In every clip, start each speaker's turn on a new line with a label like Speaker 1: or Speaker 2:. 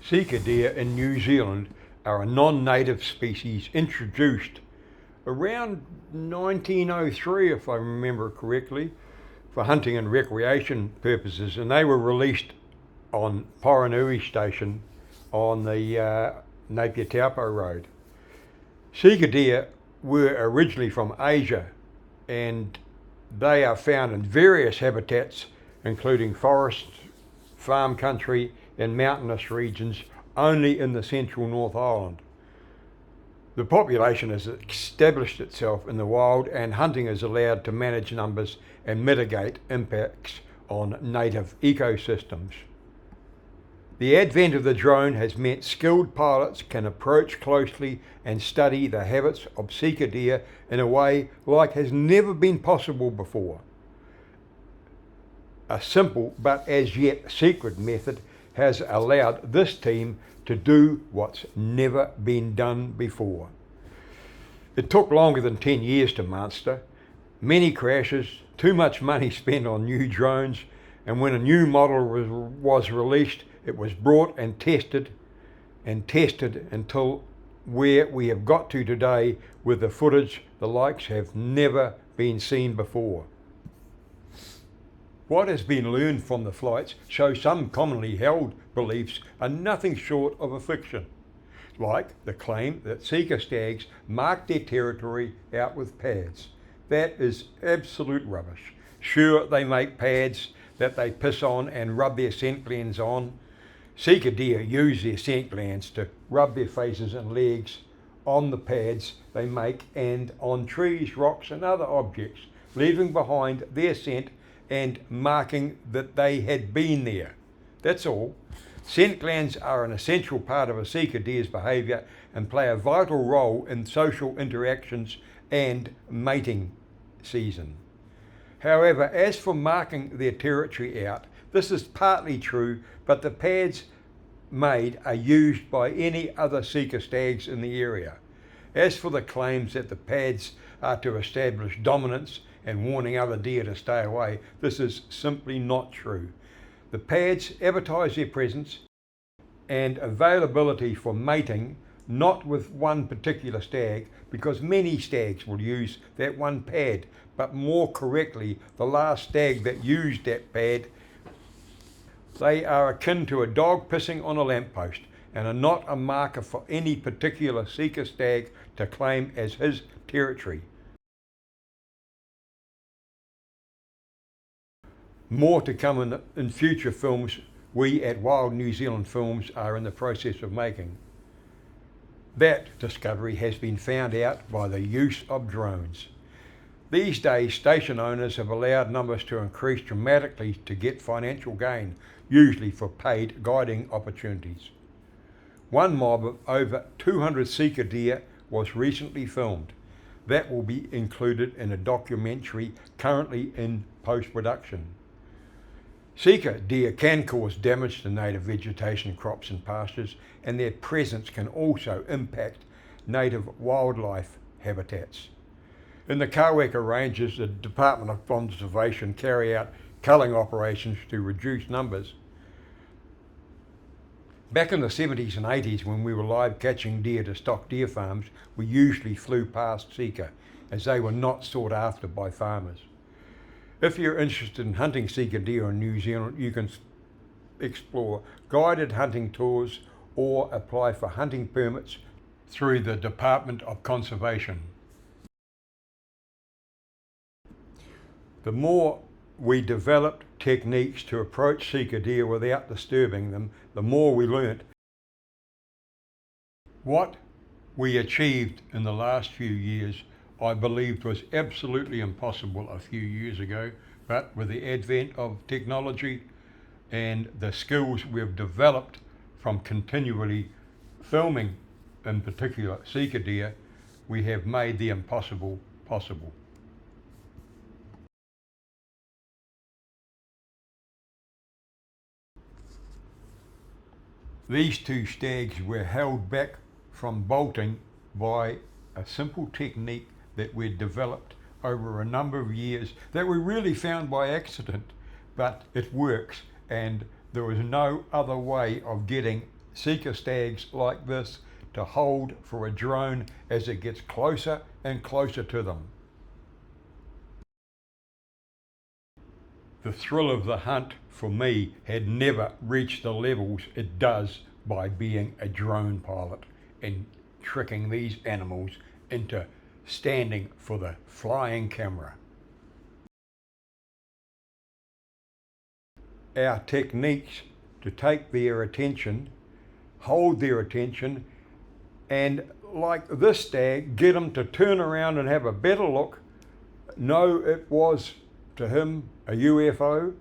Speaker 1: Sika deer in New Zealand are a non-native species introduced around 1903, if I remember correctly, for hunting and recreation purposes, and they were released on Poronui Station on the Napier Taupo Road. Sika deer were originally from Asia, and they are found in various habitats including forest, farm country and mountainous regions only in the central North Island. The population has established itself in the wild, and hunting is allowed to manage numbers and mitigate impacts on native ecosystems. The advent of the drone has meant skilled pilots can approach closely and study the habits of Sika deer in a way like has never been possible before. A simple but as yet secret method has allowed this team to do what's never been done before. It took longer than 10 years to master, many crashes, too much money spent on new drones, and when a new model was released, it was brought and tested until where we have got to today with the footage the likes have never been seen before. What has been learned from the flights shows some commonly held beliefs are nothing short of a fiction, like the claim that Sika stags mark their territory out with pads. That is absolute rubbish. Sure, they make pads that they piss on and rub their scent glands on. Sika deer use their scent glands to rub their faces and legs on the pads they make and on trees, rocks and other objects, leaving behind their scent and marking that they had been there. That's all. Scent glands are an essential part of a Sika deer's behaviour and play a vital role in social interactions and mating season. However, as for marking their territory out, this is partly true, but the pads made are used by any other Sika stags in the area. As for the claims that the pads are to establish dominance and warning other deer to stay away, this is simply not true. The pads advertise their presence and availability for mating, not with one particular stag, because many stags will use that one pad, but more correctly, the last stag that used that pad. They are akin to a dog pissing on a lamppost and are not a marker for any particular Sika stag to claim as his territory. More to come in future films we at Wild New Zealand Films are in the process of making. That discovery has been found out by the use of drones. These days, station owners have allowed numbers to increase dramatically to get financial gain, usually for paid guiding opportunities. One mob of over 200 Sika deer was recently filmed. That will be included in a documentary currently in post-production. Sika deer can cause damage to native vegetation, crops and pastures, and their presence can also impact native wildlife habitats. In the Kaweka Ranges, the Department of Conservation carry out culling operations to reduce numbers. Back in the 70s and 80s, when we were live catching deer to stock deer farms, we usually flew past Sika, as they were not sought after by farmers. If you're interested in hunting Sika deer in New Zealand, you can explore guided hunting tours or apply for hunting permits through the Department of Conservation. The more we developed techniques to approach Sika deer without disturbing them, the more we learnt. What we achieved in the last few years I believed was absolutely impossible a few years ago, but with the advent of technology and the skills we've developed from continually filming, in particular Sika deer, we have made the impossible possible. These two stags were held back from bolting by a simple technique that we'd developed over a number of years that we really found by accident, but it works, and there was no other way of getting Sika stags like this to hold for a drone as it gets closer and closer to them. The thrill of the hunt for me had never reached the levels it does by being a drone pilot and tricking these animals into standing for the flying camera. Our techniques to take their attention, hold their attention, and like this stag, get them to turn around and have a better look, know it was to him a UFO,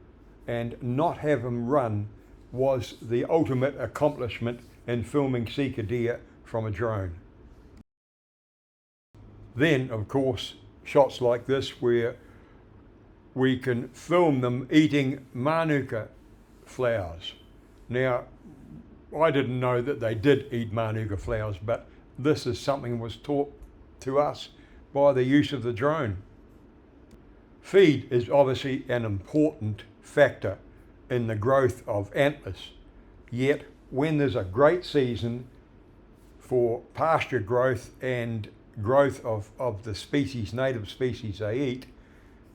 Speaker 1: and not have him run was the ultimate accomplishment in filming Sika deer from a drone. Then, of course, shots like this where we can film them eating manuka flowers. Now, I didn't know that they did eat manuka flowers, but this is something that was taught to us by the use of the drone. Feed is obviously an important factor in the growth of antlers, yet when there's a great season for pasture growth and growth of the species, native species they eat,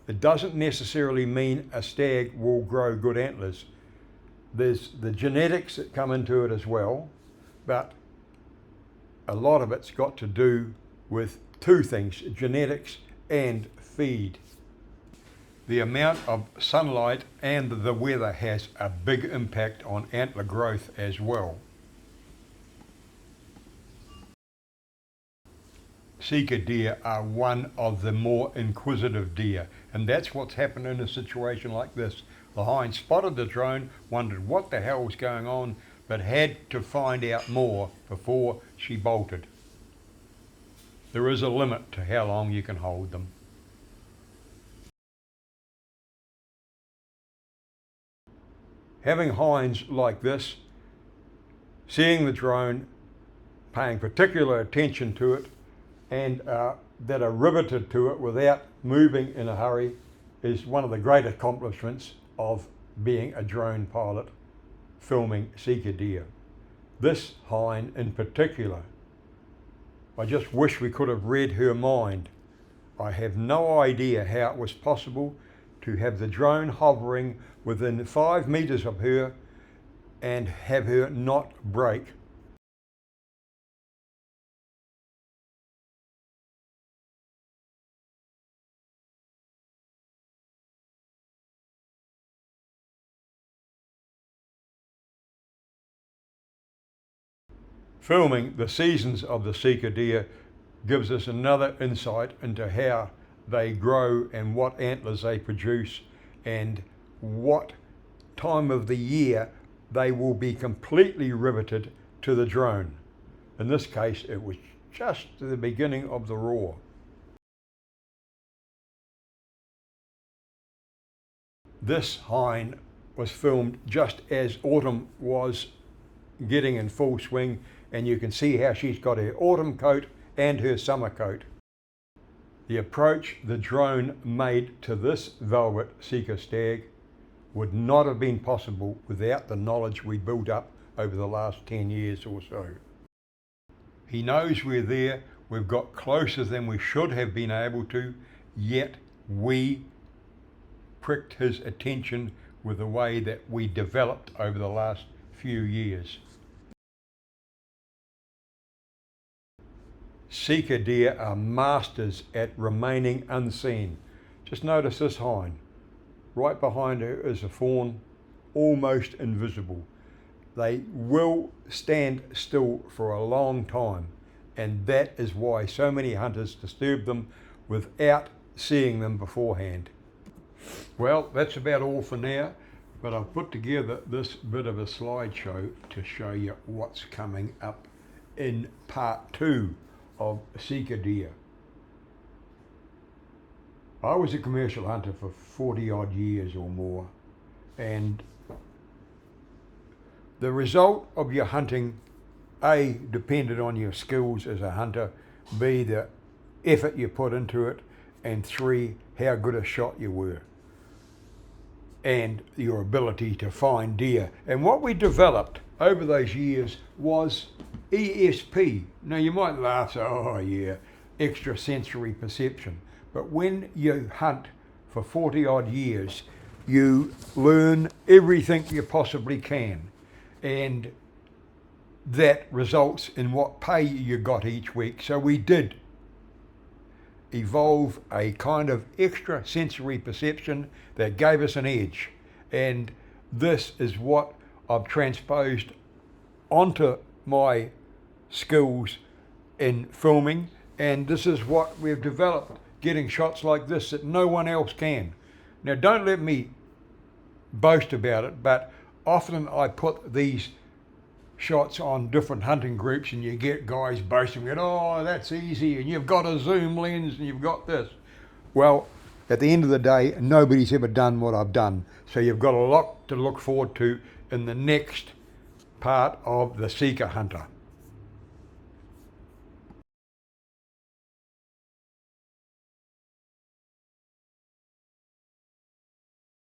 Speaker 1: it doesn't necessarily mean a stag will grow good antlers. There's the genetics that come into it as well, but a lot of it's got to do with two things, genetics and feed. The amount of sunlight and the weather has a big impact on antler growth as well. Sika deer are one of the more inquisitive deer, and that's what's happened in a situation like this. The hind spotted the drone, wondered what the hell was going on, but had to find out more before she bolted. There is a limit to how long you can hold them. Having hinds like this, seeing the drone, paying particular attention to it, and that are riveted to it without moving in a hurry is one of the great accomplishments of being a drone pilot filming Sika deer. This hind in particular, I just wish we could have read her mind. I have no idea how it was possible to have the drone hovering within 5 meters of her and have her not break. Filming the seasons of the Sika deer gives us another insight into how they grow and what antlers they produce and what time of the year they will be completely riveted to the drone. In this case, it was just the beginning of the roar. This hind was filmed just as autumn was getting in full swing, and you can see how she's got her autumn coat and her summer coat. The approach the drone made to this velvet Sika stag would not have been possible without the knowledge we built up over the last 10 years or so. He knows we're there, we've got closer than we should have been able to, yet we pricked his attention with the way that we developed over the last few years. Sika deer are masters at remaining unseen. Just notice this hind. Right behind her is a fawn, almost invisible. They will stand still for a long time, and that is why so many hunters disturb them without seeing them beforehand. Well, that's about all for now, but I've put together this bit of a slideshow to show you what's coming up in part 2 of Sika deer. I was a commercial hunter for 40 odd years or more, and the result of your hunting, A, depended on your skills as a hunter, B, the effort you put into it, and 3, how good a shot you were, and your ability to find deer. And what we developed over those years was ESP. Now you might laugh, say, oh yeah, extrasensory perception. But when you hunt for 40 odd years, you learn everything you possibly can. And that results in what pay you got each week. So we did evolve a kind of extrasensory perception that gave us an edge. And this is what I've transposed onto my skills in filming, and this is what we've developed, getting shots like this that no one else can. Now don't let me boast about it, but often I put these shots on different hunting groups and you get guys boasting that, oh, that's easy, and you've got a zoom lens and you've got this. Well, at the end of the day, nobody's ever done what I've done. So you've got a lot to look forward to in the next part of the Sika Hunter.